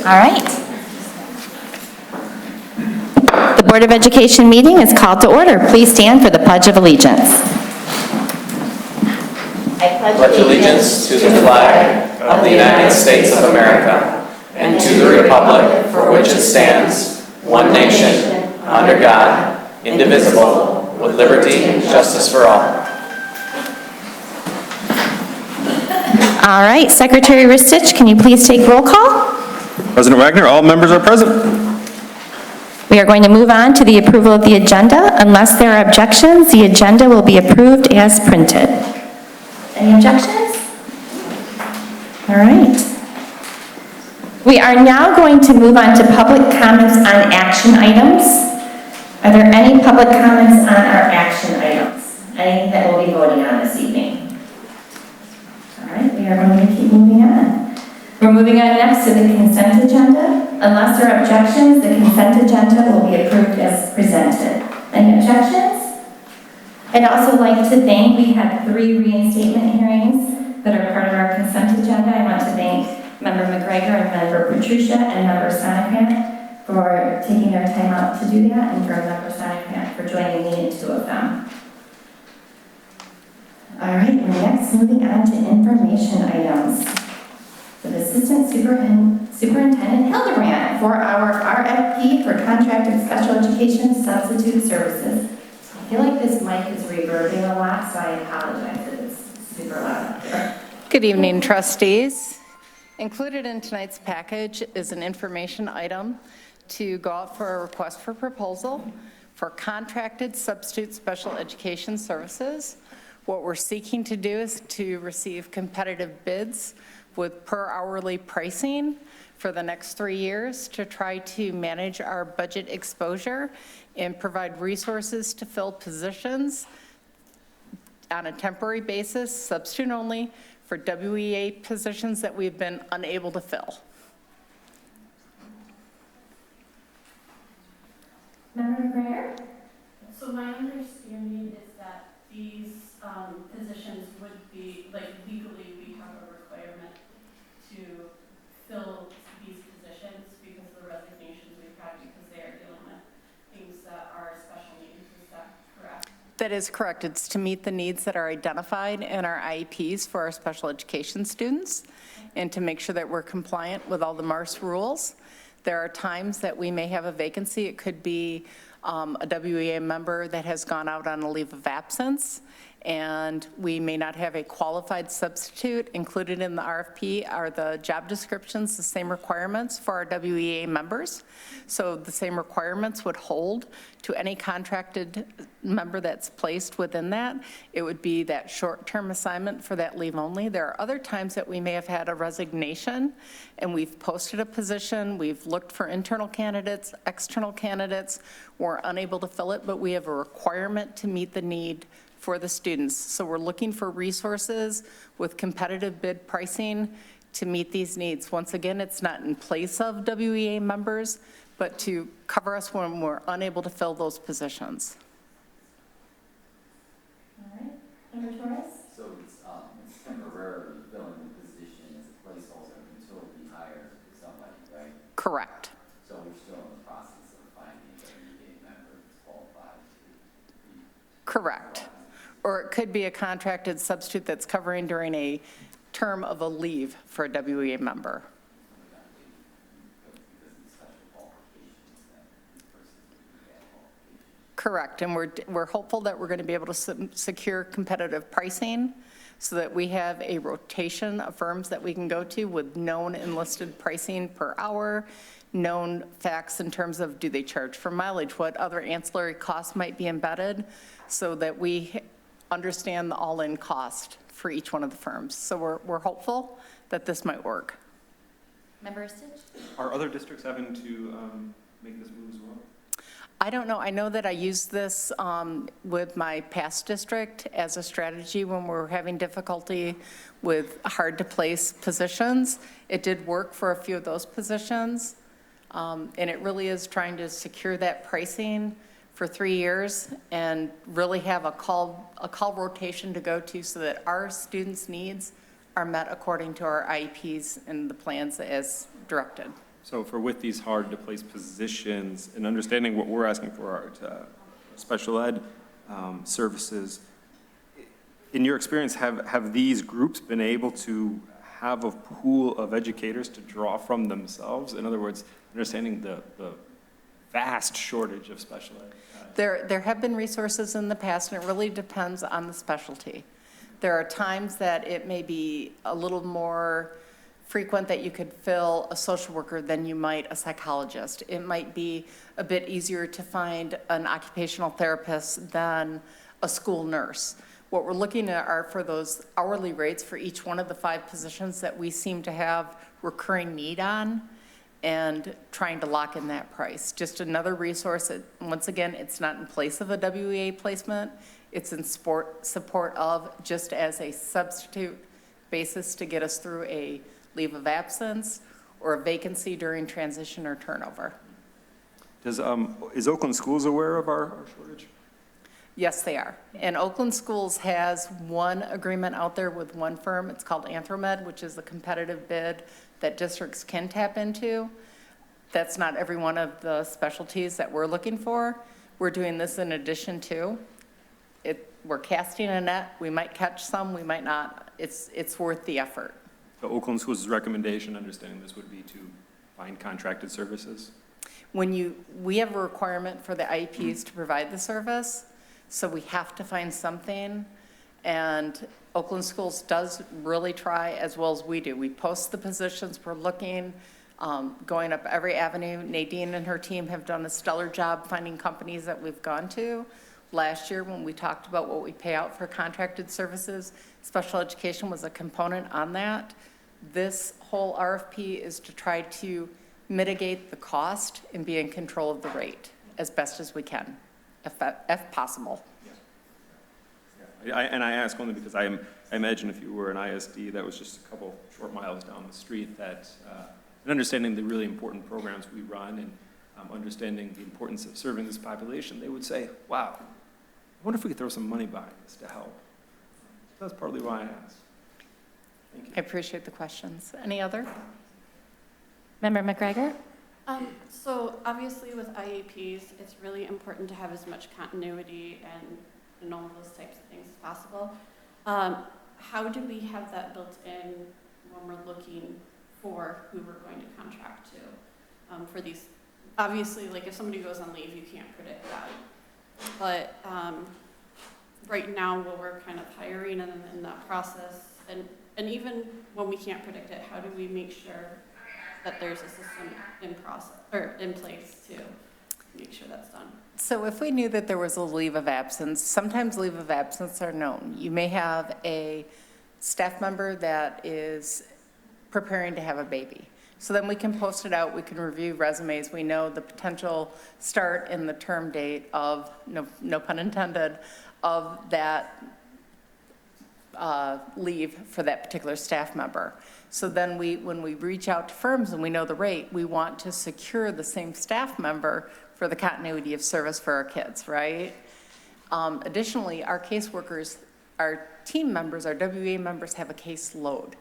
All right. The Board of Education meeting is called to order. Please stand for the Pledge of Allegiance. I pledge allegiance to the flag of the United States of America and to the republic for which it stands, one nation, under God, indivisible, with liberty and justice for all. All right, Secretary Ristich, can you please take roll call? President Wagner, all members are present. We are going to move on to the approval of the agenda. Unless there are objections, the agenda will be approved as printed. Any objections? All right. We are now going to move on to public comments on action items. Are there any public comments on our action items? Anything that we'll be voting on this evening? All right, we are going to keep moving on. We're moving on next to the consent agenda. Unless there are objections, the consent agenda will be approved as presented. Any objections? I'd also like to thank, we had 3 reinstatement hearings that are part of our consent agenda. I want to thank Member McGregor and Member Patricia and Member Sonnekamp for taking their time out to do that, and for Member Sonnekamp for joining me in 2 of them. All right, we're next moving on to information items. With Assistant Superintendent Hildebrand for our RFP for contracted special education substitute services. I feel like this mic is reverbing a lot, so I apologize if it's super loud up there. Good evening, trustees. Included in tonight's package is an information item to go out for a request for proposal for contracted substitute special education services. What we're seeking to do is to receive competitive bids with per hourly pricing for the next 3 years to try to manage our budget exposure and provide resources to fill positions on a temporary basis, substitute only, for WEA positions that we've been unable to fill. Member McGregor? So my understanding is that these positions would be, like, legally we have a requirement to fill these positions because of the resignations we've had, because they are dealing with things that are special needs. Is that correct? That is correct. It's to meet the needs that are identified in our IEPs for our special education students and to make sure that we're compliant with all the MARS rules. There are times that we may have a vacancy. It could be a WEA member that has gone out on a leave of absence, and we may not have a qualified substitute. Included in the RFP are the job descriptions, the same requirements for our WEA members. So the same requirements would hold to any contracted member that's placed within that. It would be that short-term assignment for that leave only. There are other times that we may have had a resignation and we've posted a position, we've looked for internal candidates, external candidates, we're unable to fill it, but we have a requirement to meet the need for the students. So we're looking for resources with competitive bid pricing to meet these needs. Once again, it's not in place of WEA members, but to cover us when we're unable to fill those positions. All right, Member Torres? So it's temporarily filling the position as a placeholder until we hire somebody, right? Correct. So we're still in the process of finding a WEA member that's qualified to be. Correct. Or it could be a contracted substitute that's covering during a term of a leave for a WEA member. Correct, and we're hopeful that we're going to be able to secure competitive pricing so that we have a rotation of firms that we can go to with known enlisted pricing per hour, known facts in terms of do they charge for mileage, what other ancillary costs might be embedded, so that we understand the all-in cost for each one of the firms. So we're hopeful that this might work. Member Stitch? Are other districts having to make this move as well? I don't know. I know that I used this with my past district as a strategy when we were having difficulty with hard-to-place positions. It did work for a few of those positions. And it really is trying to secure that pricing for 3 years and really have a call rotation to go to so that our students' needs are met according to our IEPs and the plans as directed. So for with these hard-to-place positions and understanding what we're asking for our special ed services, in your experience, have these groups been able to have a pool of educators to draw from themselves? In other words, understanding the vast shortage of special ed. There have been resources in the past, and it really depends on the specialty. There are times that it may be a little more frequent that you could fill a social worker than you might a psychologist. It might be a bit easier to find an occupational therapist than a school nurse. What we're looking at are for those hourly rates for each one of the 5 positions that we seem to have recurring need on, and trying to lock in that price. Just another resource that, once again, it's not in place of a WEA placement. It's in support of, just as a substitute basis to get us through a leave of absence or a vacancy during transition or turnover. Is Oakland Schools aware of our shortage? Yes, they are. And Oakland Schools has one agreement out there with one firm. It's called Anthromed, which is the competitive bid that districts can tap into. That's not every one of the specialties that we're looking for. We're doing this in addition to. We're casting a net. We might catch some, we might not. It's worth the effort. The Oakland Schools' recommendation, understanding this, would be to find contracted services? We have a requirement for the IEPs to provide the service, so we have to find something. And Oakland Schools does really try, as well as we do. We post the positions, we're looking, going up every avenue. Nadine and her team have done a stellar job finding companies that we've gone to. Last year, when we talked about what we pay out for contracted services, special education was a component on that. This whole RFP is to try to mitigate the cost and be in control of the rate as best as we can, if possible. And I ask only because I imagine if you were an ISD that was just a couple short miles down the street, that and understanding the really important programs we run and understanding the importance of serving this population, they would say, wow, I wonder if we could throw some money behind this to help. So that's partly why I asked. Thank you. I appreciate the questions. Any other? Member McGregor? So obviously with IEPs, it's really important to have as much continuity and all of those types of things as possible. How do we have that built in when we're looking for who we're going to contract to for these? Obviously, like if somebody goes on leave, you can't predict that. But right now, while we're kind of hiring and in that process, and even when we can't predict it, how do we make sure that there's a system in place to make sure that's done? So if we knew that there was a leave of absence, sometimes leave of absence are known. You may have a staff member that is preparing to have a baby. So then we can post it out, we can review resumes, we know the potential start and the term date of, no pun intended, of that leave for that particular staff member. So then when we reach out to firms and we know the rate, we want to secure the same staff member for the continuity of service for our kids, right? Additionally, our caseworkers, our team members, our WEA members have a caseload.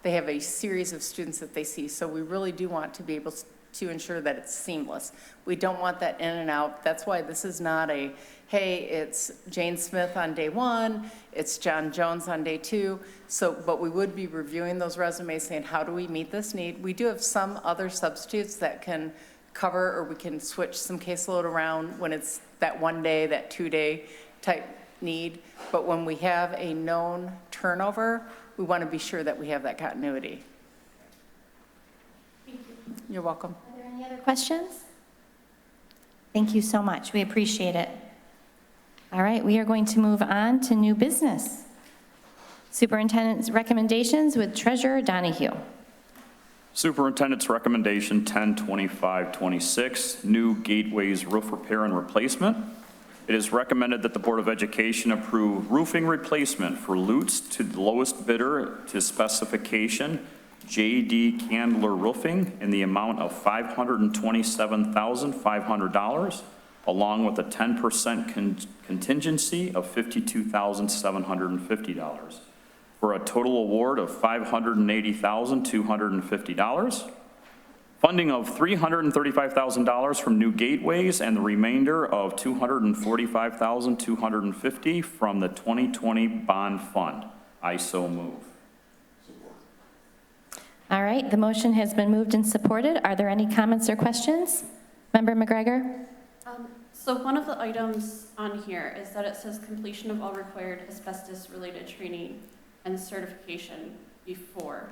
They have a series of students that they see, so we really do want to be able to ensure that it's seamless. We don't want that in and out. That's why this is not a, hey, it's Jane Smith on day 1, it's John Jones on day 2. So, but we would be reviewing those resumes saying, how do we meet this need? We do have some other substitutes that can cover, or we can switch some caseload around when it's that 1 day, that 2 day type need. But when we have a known turnover, we want to be sure that we have that continuity. Thank you. You're welcome. Are there any other questions? Thank you so much. We appreciate it. All right, we are going to move on to new business. Superintendent's recommendations with Treasurer Donahue. Superintendent's recommendation 102526, new gateways roof repair and replacement. It is recommended that the Board of Education approve roofing replacement for Lutz to the lowest bidder to specification, J.D. Candler Roofing in the amount of $527,500, along with a 10% contingency of $52,750, for a total award of $580,250. Funding of $335,000 from New Gateways and the remainder of $245,250 from the 2020 bond fund. I so move. All right, the motion has been moved and supported. Are there any comments or questions? Member McGregor? So one of the items on here is that it says completion of all required asbestos-related training and certification before.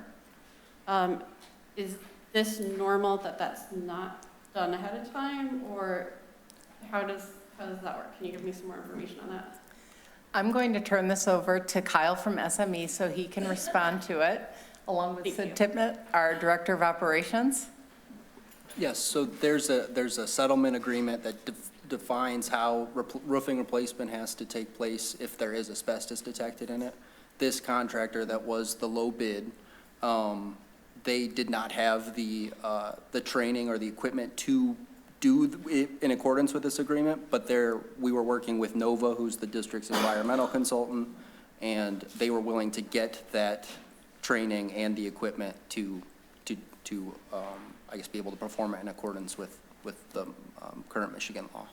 Is this normal that that's not done ahead of time, or how does that work? Can you give me some more information on that? I'm going to turn this over to Kyle from SME so he can respond to it, along with Sid Tipnett, our Director of Operations. Yes, so there's a settlement agreement that defines how roofing replacement has to take place if there is asbestos detected in it. This contractor that was the low bid, they did not have the training or the equipment to do it in accordance with this agreement, but we were working with Nova, who's the district's environmental consultant, and they were willing to get that training and the equipment to I guess, be able to perform it in accordance with the current Michigan law.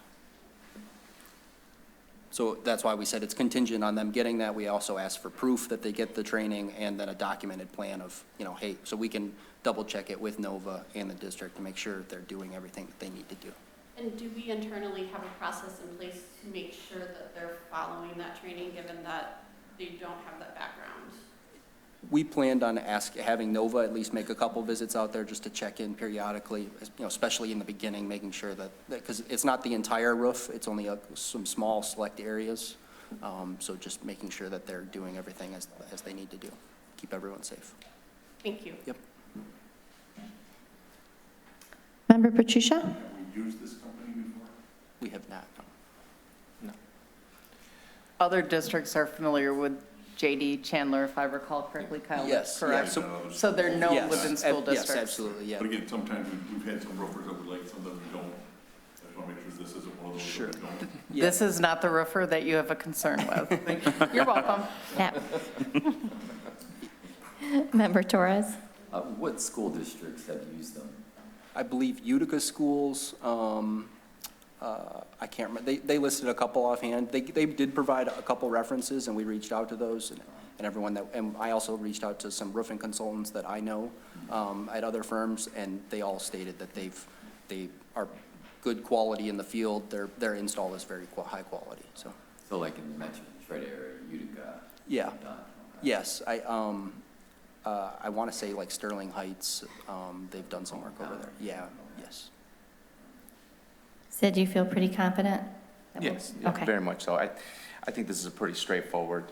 So that's why we said it's contingent on them getting that. We also asked for proof that they get the training and then a documented plan of, hey, so we can double check it with Nova and the district to make sure they're doing everything that they need to do. And do we internally have a process in place to make sure that they're following that training, given that they don't have that background? We planned on having Nova at least make a couple visits out there just to check in periodically, especially in the beginning, making sure that because it's not the entire roof, it's only some small select areas. So just making sure that they're doing everything as they need to do, keep everyone safe. Thank you. Yep. Member Patricia? Have we used this company before? We have not. No. Other districts are familiar with J.D. Chandler, if I recall correctly, Kyle. Yes, Correct? yes. So they're known Yes, within school districts? Yes, absolutely, yeah. But again, sometimes we've had some roofers that we like, sometimes we don't. I just want to make sure this isn't one of those Sure. that we don't. Yeah. This is not the roofer that you have a concern with. You're welcome. Yeah. Member Torres? What school districts have used them? I believe Utica schools, I can't remember, they listed a couple offhand. They did provide a couple references, and we reached out to those, and everyone and I also reached out to some roofing consultants that I know at other firms, and they all stated that they are good quality in the field. Their install is very high quality, so. So like in the Metro Detroit area, Utica? Yeah. Okay. Yes, I want to say like Sterling Heights, they've done some work over there. Yeah, yes. Sid, do you feel pretty confident? Yes, Okay. very much so. I think this is a pretty straightforward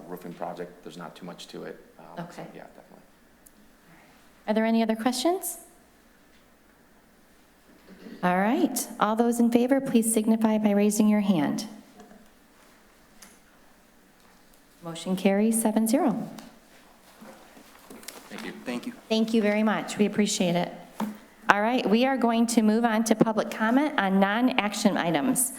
roofing project. There's not too much to it. So, Okay. yeah, definitely. Are there any other questions? All right, all those in favor, please signify by raising your hand. Motion carries 7-0. Thank you. Thank you. Thank you very much, we appreciate it. All right, we are going to move on to public comment on non-action items.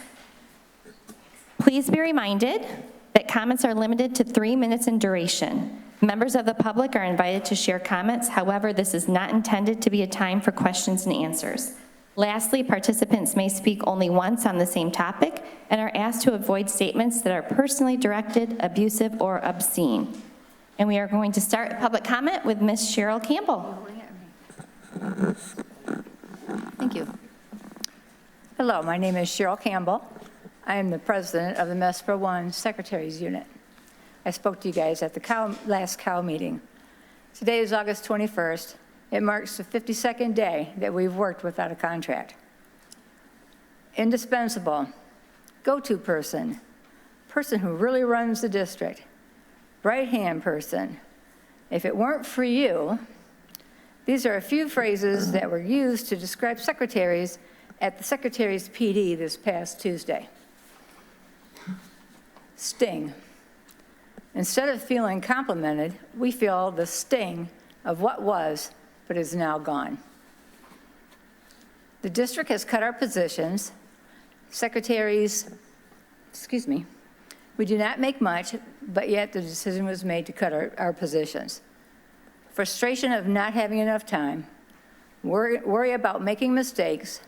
Please be reminded that comments are limited to 3 minutes in duration. Members of the public are invited to share comments, however, this is not intended to be a time for questions and answers. Lastly, participants may speak only once on the same topic and are asked to avoid statements that are personally directed, abusive, or obscene. And we are going to start public comment with Ms. Cheryl Campbell. Thank you. Hello, my name is Cheryl Campbell. I am the president of the MESPRA 1 Secretaries Unit. I spoke to you guys at the last COW meeting. Today is August 21st. It marks the 52nd day that we've worked without a contract. Indispensable, go-to person, person who really runs the district, right-hand person. If it weren't for you, these are a few phrases that were used to describe secretaries at the Secretary's PD this past Tuesday. Sting. Instead of feeling complimented, we feel the sting of what was, but is now gone. The district has cut our positions, secretaries, we do not make much, but yet the decision was made to cut our positions. Frustration of not having enough time, worry about making mistakes,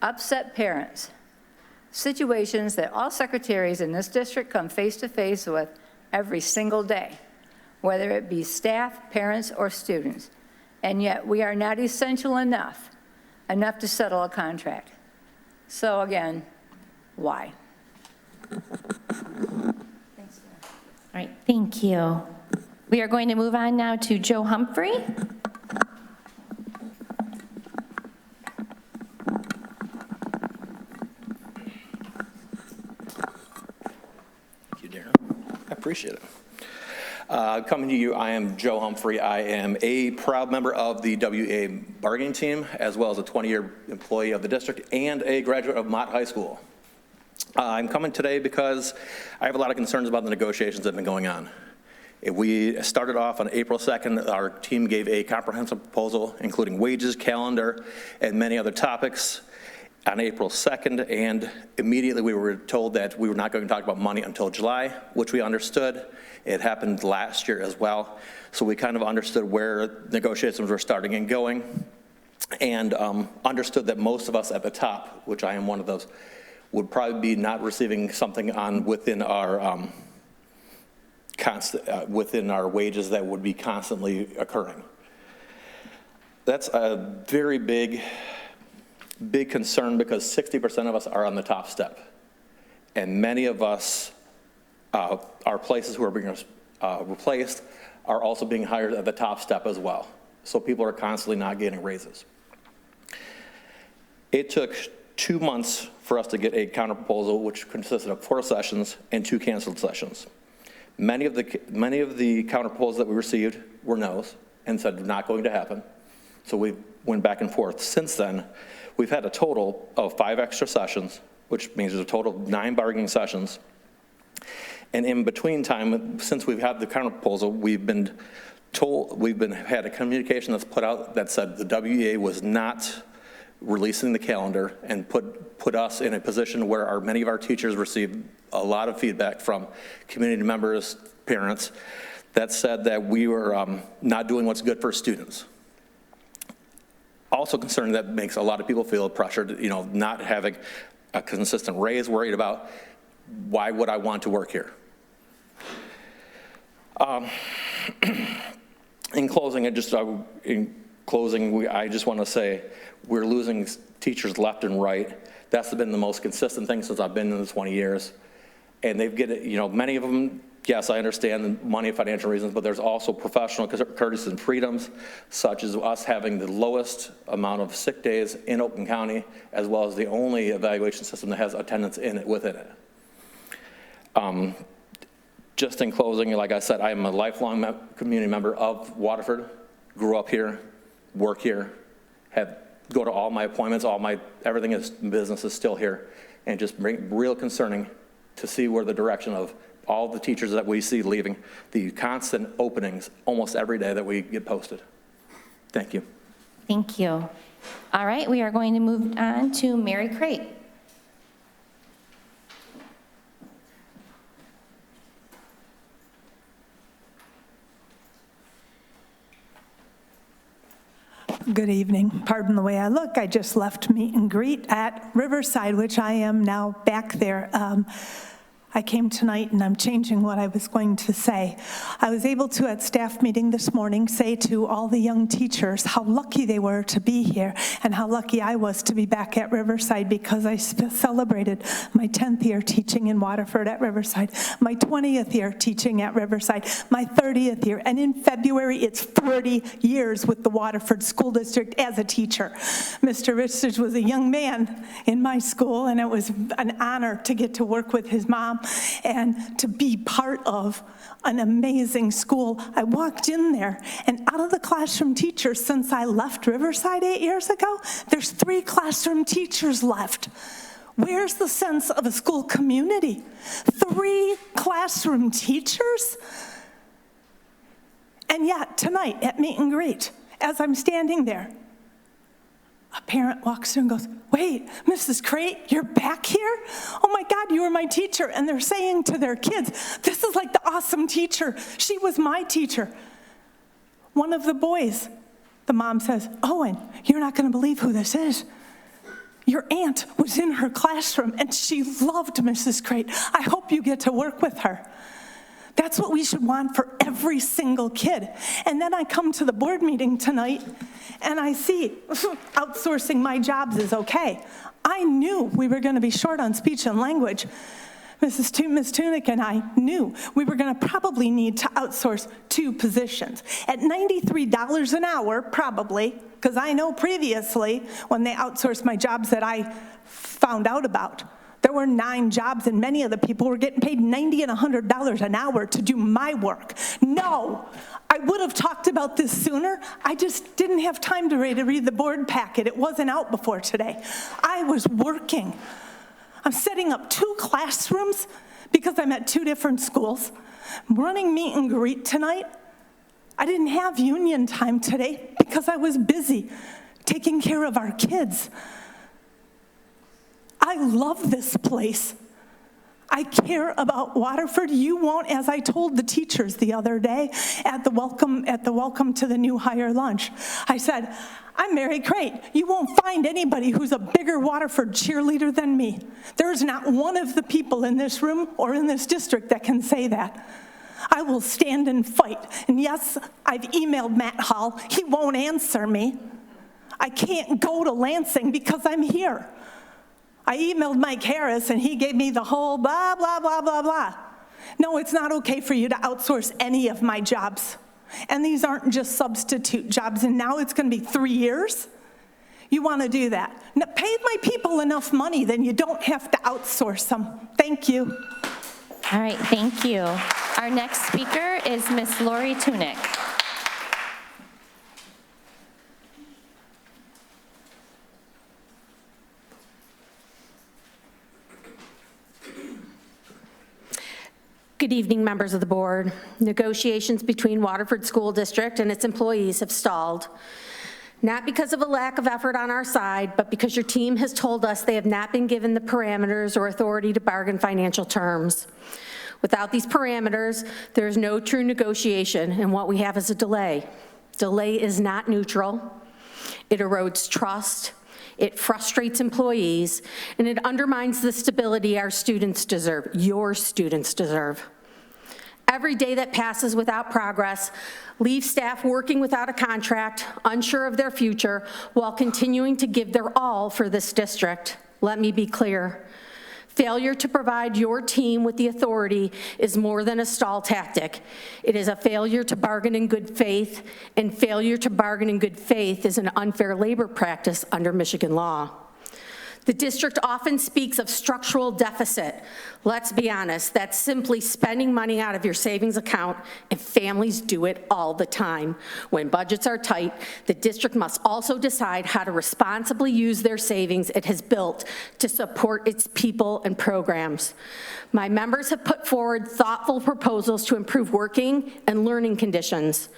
upset parents, situations that all secretaries in this district come face to face with every single day, whether it be staff, parents, or students. And yet we are not essential enough to settle a contract. So again, why? Thanks. All right, thank you. We are going to move on now to Joe Humphrey. Thank you, Darren. I appreciate it. Coming to you, I am Joe Humphrey. I am a proud member of the WA bargaining team, as well as a 20-year employee of the district and a graduate of Mott High School. I'm coming today because I have a lot of concerns about the negotiations that have been going on. We started off on April 2nd. Our team gave a comprehensive proposal, including wages, calendar, and many other topics on April 2nd, and immediately we were told that we were not going to talk about money until July, which we understood. It happened last year as well, so we kind of understood where negotiations were starting and going, and understood that most of us at the top, which I am one of those, would probably be not receiving something within our within our wages that would be constantly occurring. That's a very big concern, because 60% of us are on the top step, and many of us, our places who are being replaced, are also being hired at the top step as well. So people are constantly not getting raises. It took 2 months for us to get a counterproposal, which consisted of 4 sessions and 2 canceled sessions. Many of the counterproposals that we received were no's and said not going to happen. So we went back and forth. Since then, we've had a total of 5 extra sessions, which means there's a total of 9 bargaining sessions. And in between time, since we've had the counterproposal, we've had a communication that's put out that said the WEA was not releasing the calendar, and put us in a position where many of our teachers received a lot of feedback from community members, parents, that said that we were not doing what's good for students. Also concerned that makes a lot of people feel pressured, not having a consistent raise, worried about why would I want to work here. In closing, I just want to say we're losing teachers left and right. That's been the most consistent thing since I've been in the 20 years. And many of them, yes, I understand the money and financial reasons, but there's also professional courtesies and freedoms, such as us having the lowest amount of sick days in Oakland County, as well as the only evaluation system that has attendance within it. Just in closing, like I said, I am a lifelong community member of Waterford, grew up here, work here, go to all my appointments, everything is business is still here, and just real concerning to see where the direction of all the teachers that we see leaving, the constant openings almost every day that we get posted. Thank you. Thank you. All right, we are going to move on to Mary Crate. Good evening. Pardon the way I look. I just left meet and greet at Riverside, which I am now back there. I came tonight and I'm changing what I was going to say. I was able to, at staff meeting this morning, say to all the young teachers how lucky they were to be here and how lucky I was to be back at Riverside, because I celebrated my 10th year teaching in Waterford at Riverside, my 20th year teaching at Riverside, my 30th year, and in February it's 30 years with the Waterford School District as a teacher. Mr. Richards was a young man in my school, and it was an honor to get to work with his mom and to be part of an amazing school. I walked in there, and out of the classroom teachers, since I left Riverside 8 years ago, there's 3 classroom teachers left. Where's the sense of a school community? 3 classroom teachers? And yet, tonight at meet and greet, as I'm standing there, a parent walks in and goes, wait, Mrs. Crate, you're back here? Oh my God, you were my teacher. And they're saying to their kids, this is like the awesome teacher. She was my teacher. One of the boys, the mom says, Owen, you're not gonna believe who this is. Your aunt was in her classroom and she loved Mrs. Crate. I hope you get to work with her. That's what we should want for every single kid. And then I come to the board meeting tonight and I see outsourcing my jobs is okay. I knew we were going to be short on speech and language. Ms. Tunick and I knew we were going to probably need to outsource 2 positions. At $93 an hour, probably, because I know previously when they outsourced my jobs that I found out about, there were 9 jobs and many of the people were getting paid $90 and $100 an hour to do my work. No, I would have talked about this sooner. I just didn't have time to read the board packet. It wasn't out before today. I was working. I'm setting up 2 classrooms because I'm at 2 different schools. I'm running meet and greet tonight. I didn't have union time today because I was busy taking care of our kids. I love this place. I care about Waterford. You won't, as I told the teachers the other day at the welcome to the new hire lunch. I said, I'm Mary Crate. You won't find anybody who's a bigger Waterford cheerleader than me. There's not one of the people in this room or in this district that can say that. I will stand and fight. And yes, I've emailed Matt Hall. He won't answer me. I can't go to Lansing because I'm here. I emailed Mike Harris and he gave me the whole blah, blah, blah, blah, blah. No, it's not okay for you to outsource any of my jobs. And these aren't just substitute jobs, and now it's going to be 3 years? You want to do that? Now, pay my people enough money, then you don't have to outsource them. Thank you. All right, thank you. Our next speaker is Miss Lori Tunick. Good evening, members of the board. Negotiations between Waterford School District and its employees have stalled, not because of a lack of effort on our side, but because your team has told us they have not been given the parameters or authority to bargain financial terms. Without these parameters, there is no true negotiation, and what we have is a delay. Delay is not neutral. It erodes trust. It frustrates employees, and it undermines the stability our students deserve, your students deserve. Every day that passes without progress leaves staff working without a contract, unsure of their future, while continuing to give their all for this district. Let me be clear. Failure to provide your team with the authority is more than a stall tactic. It is a failure to bargain in good faith, and failure to bargain in good faith is an unfair labor practice under Michigan law. The district often speaks of structural deficit. Let's be honest, that's simply spending money out of your savings account, and families do it all the time. When budgets are tight, the district must also decide how to responsibly use their savings it has built to support its people and programs. My members have put forward thoughtful proposals to improve working and learning conditions.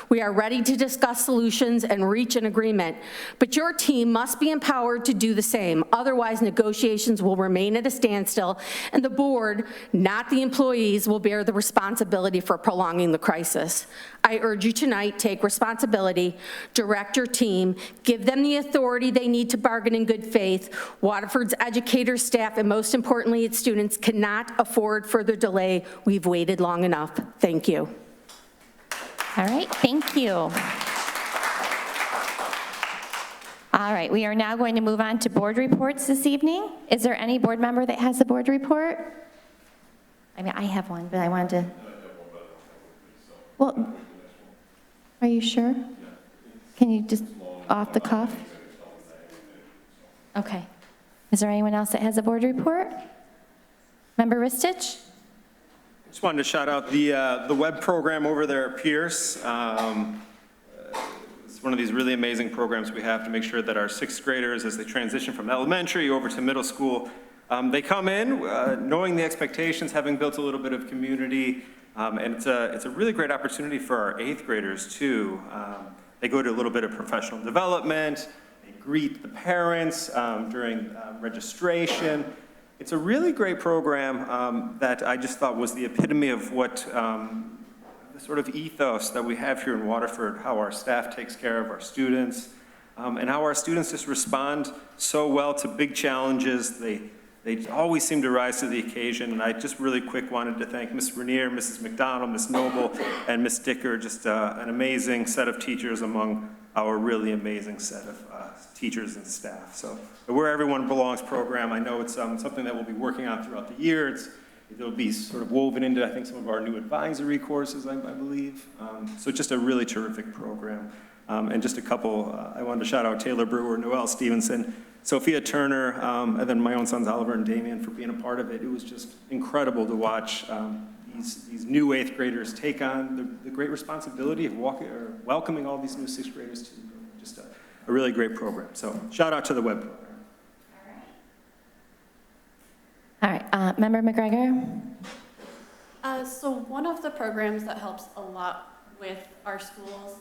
We are ready to discuss solutions and reach an agreement, but your team must be empowered to do the same. Otherwise, negotiations will remain at a standstill, and the board, not the employees, will bear the responsibility for prolonging the crisis. I urge you tonight, take responsibility, direct your team, give them the authority they need to bargain in good faith. Waterford's educators, staff, and most importantly, its students cannot afford further delay. We've waited long enough. Thank you. All right, thank you. All right, we are now going to move on to board reports this evening. Is there any board member that has a board report? I mean, I have one, but I wanted to. Well, are you sure? Can you just off the cuff? Okay. Is there anyone else that has a board report? Member Ristich? Just wanted to shout out the web program over there at Pierce. It's one of these really amazing programs we have to make sure that our 6th graders, as they transition from elementary over to middle school, they come in knowing the expectations, having built a little bit of community, And it's a really great opportunity for our 8th graders too. They go to a little bit of professional development, they greet the parents during registration. It's a really great program that I just thought was the epitome of what the sort of ethos that we have here in Waterford, how our staff takes care of our students, and how our students just respond so well to big challenges. They always seem to rise to the occasion, and I just really quick wanted to thank Ms. Rainier, Mrs. McDonald, Ms. Noble, and Ms. Dicker, just an amazing set of teachers among our really amazing set of teachers and staff. So the Where Everyone Belongs program, I know it's something that we'll be working on throughout the year. It'll be sort of woven into, I think, some of our new advisory courses, I believe. So just a really terrific program. And just a couple, I wanted to shout out Taylor Brewer, Noelle Stevenson, Sophia Turner, and then my own sons Oliver and Damien for being a part of it. It was just incredible to watch these new 8th graders take on the great responsibility of welcoming all these new 6th graders to just a really great program. So shout out to the web program. All right, Member McGregor? So one of the programs that helps a lot with our schools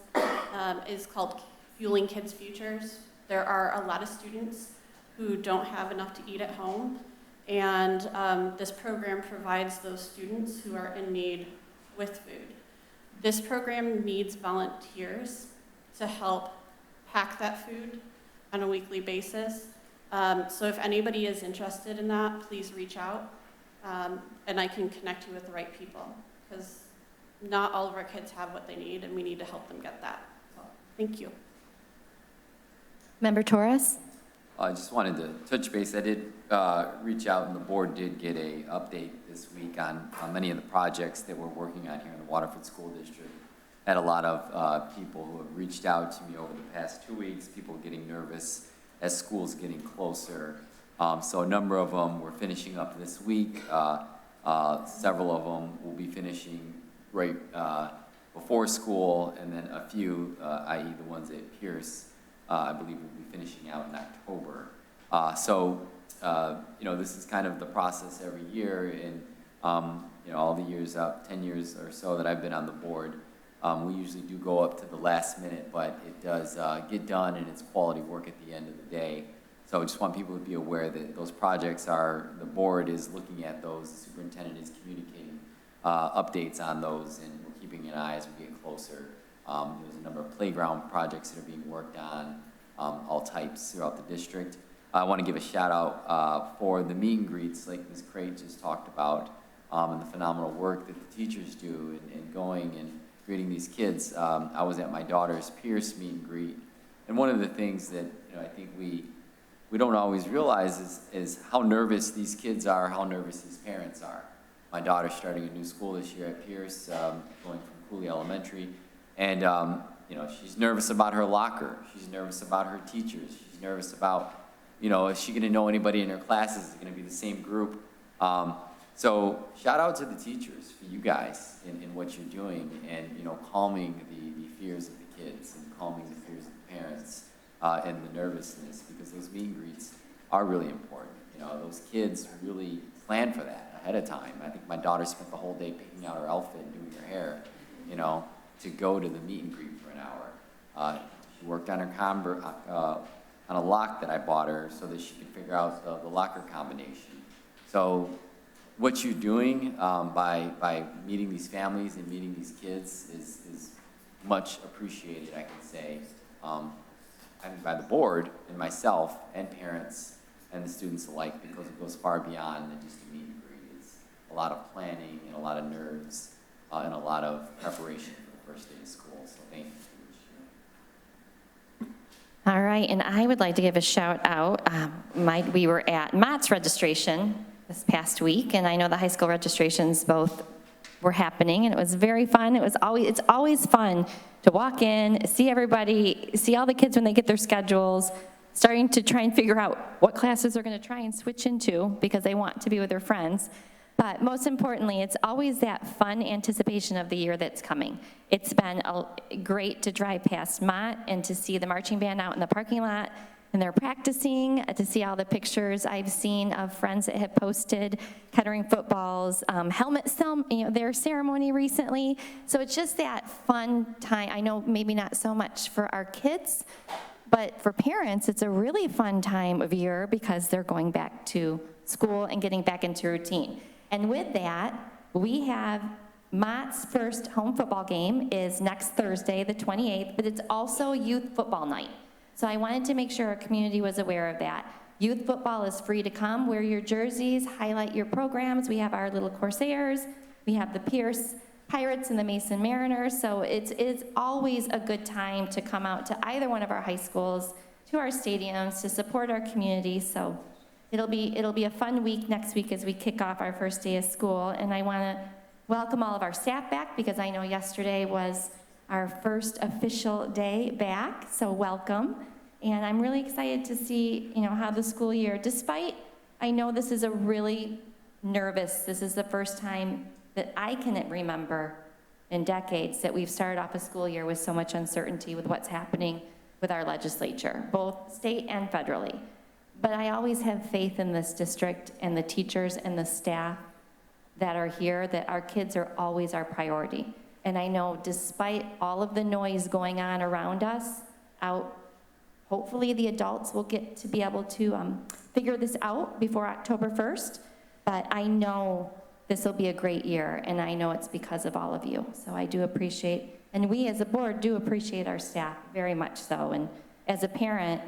is called Fueling Kids' Futures. There are a lot of students who don't have enough to eat at home, and this program provides those students who are in need with food. This program needs volunteers to help pack that food on a weekly basis. So if anybody is interested in that, please reach out, and I can connect you with the right people, because not all of our kids have what they need, and we need to help them get that. So, thank you. Member Torres? I just wanted to touch base. I did reach out, and the board did get a update this week on many of the projects that we're working on here in the Waterford School District. Had a lot of people who have reached out to me over the past 2 weeks, people getting nervous as school's getting closer. So a number of them we're finishing up this week. Several of them will be finishing right before school, and then a few, i.e. the ones at Pierce, I believe will be finishing out in October. This is kind of the process every year, and all the years up, 10 years or so that I've been on the board, we usually do go up to the last minute, but it does get done, and it's quality work at the end of the day. So I just want people to be aware that those projects the board is looking at those, the superintendent is communicating updates on those, and we're keeping an eye as we get closer. There's a number of playground projects that are being worked on, all types throughout the district. I want to give a shout out for the meet and greets, like Ms. Crate just talked about, and the phenomenal work that the teachers do in going and greeting these kids. I was at my daughter's Pierce meet and greet, and one of the things that I think we don't always realize is how nervous these kids are, how nervous these parents are. My daughter's starting a new school this year at Pierce, going from Cooley Elementary. And, she's nervous about her locker. She's nervous about her teachers. She's nervous about, is she going to know anybody in her classes? Is it going to be the same group? So shout out to the teachers for you guys in what you're doing and, calming the fears of the kids and calming the fears of the parents and the nervousness, because those meet and greets are really important. Those kids really plan for that ahead of time. I think my daughter spent the whole day picking out her outfit and doing her hair, to go to the meet and greet for an hour. She worked on her on a lock that I bought her so that she could figure out the locker combination. So what you're doing by meeting these families and meeting these kids is much appreciated, I can say, by the board and myself and parents and the students alike, because it goes far beyond than just a meet and greet. It's a lot of planning and a lot of nerves and a lot of preparation for the first day of school. So thank you for this year. All right, and I would like to give a shout out. We were at Mott's registration this past week, and I know the high school registrations both were happening, and it was very fun. It's always fun to walk in, see everybody, see all the kids when they get their schedules, starting to try and figure out what classes they're going to try and switch into because they want to be with their friends. But most importantly, it's always that fun anticipation of the year that's coming. It's been great to drive past Mott and to see the marching band out in the parking lot and they're practicing, to see all the pictures I've seen of friends that have posted Kettering football's their ceremony recently. So it's just that fun time. I know maybe not so much for our kids, but for parents, it's a really fun time of year because they're going back to school and getting back into routine. And with that, we have Mott's first home football game is next Thursday, the 28th, but it's also youth football night. So I wanted to make sure our community was aware of that. Youth football is free to come, wear your jerseys, highlight your programs. We have our little Corsairs, we have the Pierce Pirates and the Mason Mariners, so it's always a good time to come out to either one of our high schools, to our stadiums, to support our community. So it'll be a fun week next week as we kick off our first day of school, and I want to welcome all of our staff back because I know yesterday was our first official day back, so welcome. And I'm really excited to see, how the school year, despite, I know this is this is the first time that I can remember in decades that we've started off a school year with so much uncertainty with what's happening with our legislature, both state and federally. But I always have faith in this district and the teachers and the staff that are here, that our kids are always our priority. And I know despite all of the noise going on around us, hopefully the adults will get to be able to figure this out before October 1st, but I know this will be a great year, and I know it's because of all of you. So I do appreciate, and we as a board do appreciate our staff very much so. And as a parent,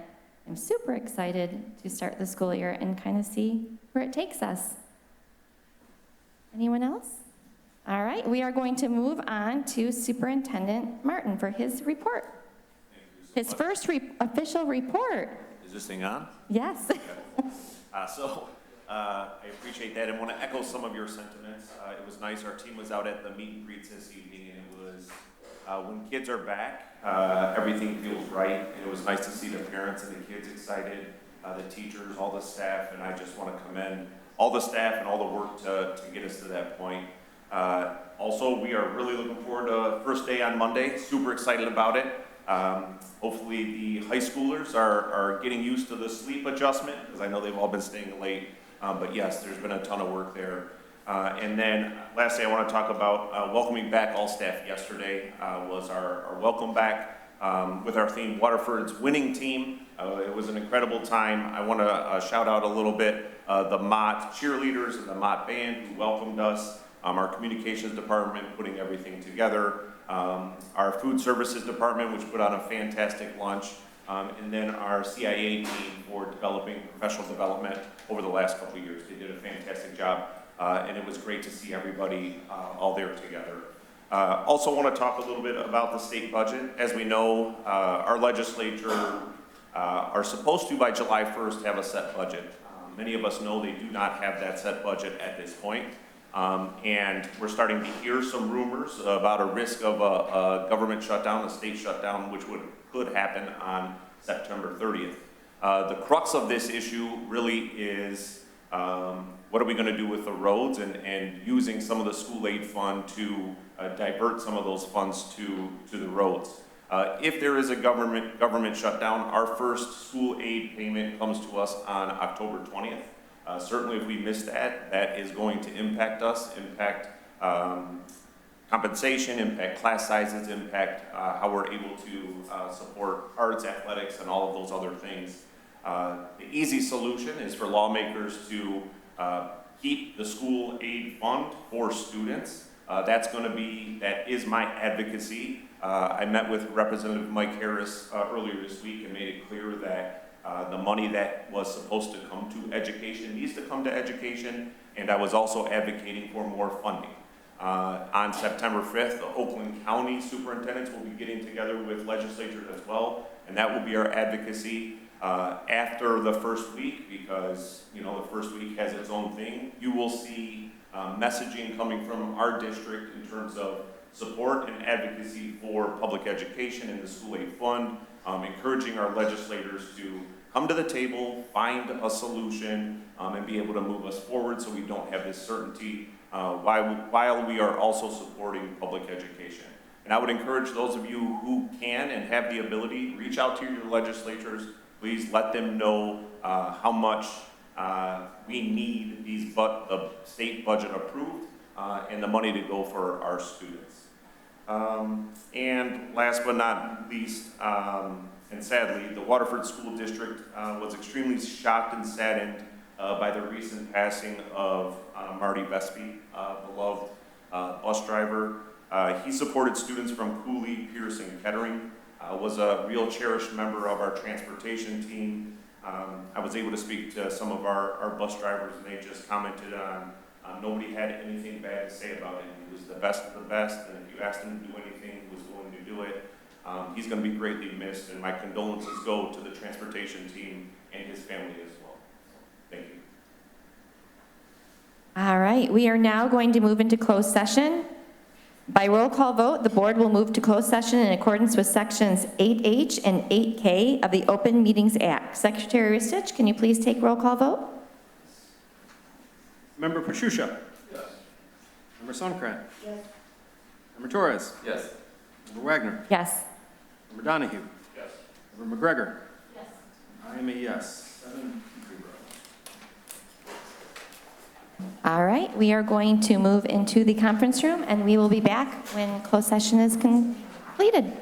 I'm super excited to start the school year and kind of see where it takes us. Anyone else? All right, we are going to move on to Superintendent Martin for his report. His first official report. Is this thing on? Yes. I appreciate that and want to echo some of your sentiments. It was nice. Our team was out at the meet and greets this evening, and it was, when kids are back, everything feels right. And it was nice to see the parents and the kids excited, the teachers, all the staff, and I just want to commend all the staff and all the work to get us to that point. Also, we are really looking forward to first day on Monday. Super excited about it. Hopefully the high schoolers are getting used to the sleep adjustment, because I know they've all been staying late. But yes, there's been a ton of work there. And then lastly, I want to talk about welcoming back all staff. Yesterday was our welcome back with our theme, Waterford's winning team. It was an incredible time. I want to shout out a little bit the Mott cheerleaders and the Mott band who welcomed us, our communications department putting everything together, our food services department, which put on a fantastic lunch, and then our CIA team for developing professional development over the last couple of years. They did a fantastic job, and it was great to see everybody all there together. Also want to talk a little bit about the state budget. As we know, our legislature are supposed to, by July 1st, have a set budget. Many of us know they do not have that set budget at this point. And we're starting to hear some rumors about a risk of a government shutdown, a state shutdown, which could happen on September 30th. The crux of this issue really is what are we going to do with the roads and using some of the school aid fund to divert some of those funds to the roads. If there is a government shutdown, our first school aid payment comes to us on October 20th. Certainly if we miss that, that is going to impact us, impact compensation, impact class sizes, impact how we're able to support arts, athletics, and all of those other things. The easy solution is for lawmakers to keep the school aid fund for students. That is my advocacy. I met with Representative Mike Harris earlier this week and made it clear that the money that was supposed to come to education needs to come to education, and I was also advocating for more funding. On September 5th, the Oakland County superintendents will be getting together with legislatures as well, and that will be our advocacy after the first week, because the first week has its own thing. You will see messaging coming from our district in terms of support and advocacy for public education and the school aid fund, encouraging our legislators to come to the table, find a solution, and be able to move us forward so we don't have this certainty while we are also supporting public education. And I would encourage those of you who can and have the ability, reach out to your legislators, Please let them know how much we need the state budget approved and the money to go for our students. And last but not least, and sadly, the Waterford School District was extremely shocked and saddened by the recent passing of Marty Vespi, beloved bus driver. He supported students from Cooley, Pierce, and Kettering, was a real cherished member of our transportation team. I was able to speak to some of our bus drivers, and they just commented on nobody had anything bad to say about him. He was the best of the best, and if you asked him to do anything, he was willing to do it. He's going to be greatly missed, and my condolences go to the transportation team and his family as well. Thank you. All right, we are now going to move into closed session. By roll call vote, the board will move to closed session in accordance with sections 8H and 8K of the Open Meetings Act. Secretary Ristich, can you please take roll call vote? Member Pachulia? Yes. Member Sonnenkrantz? Yes. Member Torres? Yes. Member Wagner? Yes. Member Donahue? Yes. Member McGregor? Yes. I am a yes. 7-0. All right, we are going to move into the conference room, and we will be back when closed session is completed.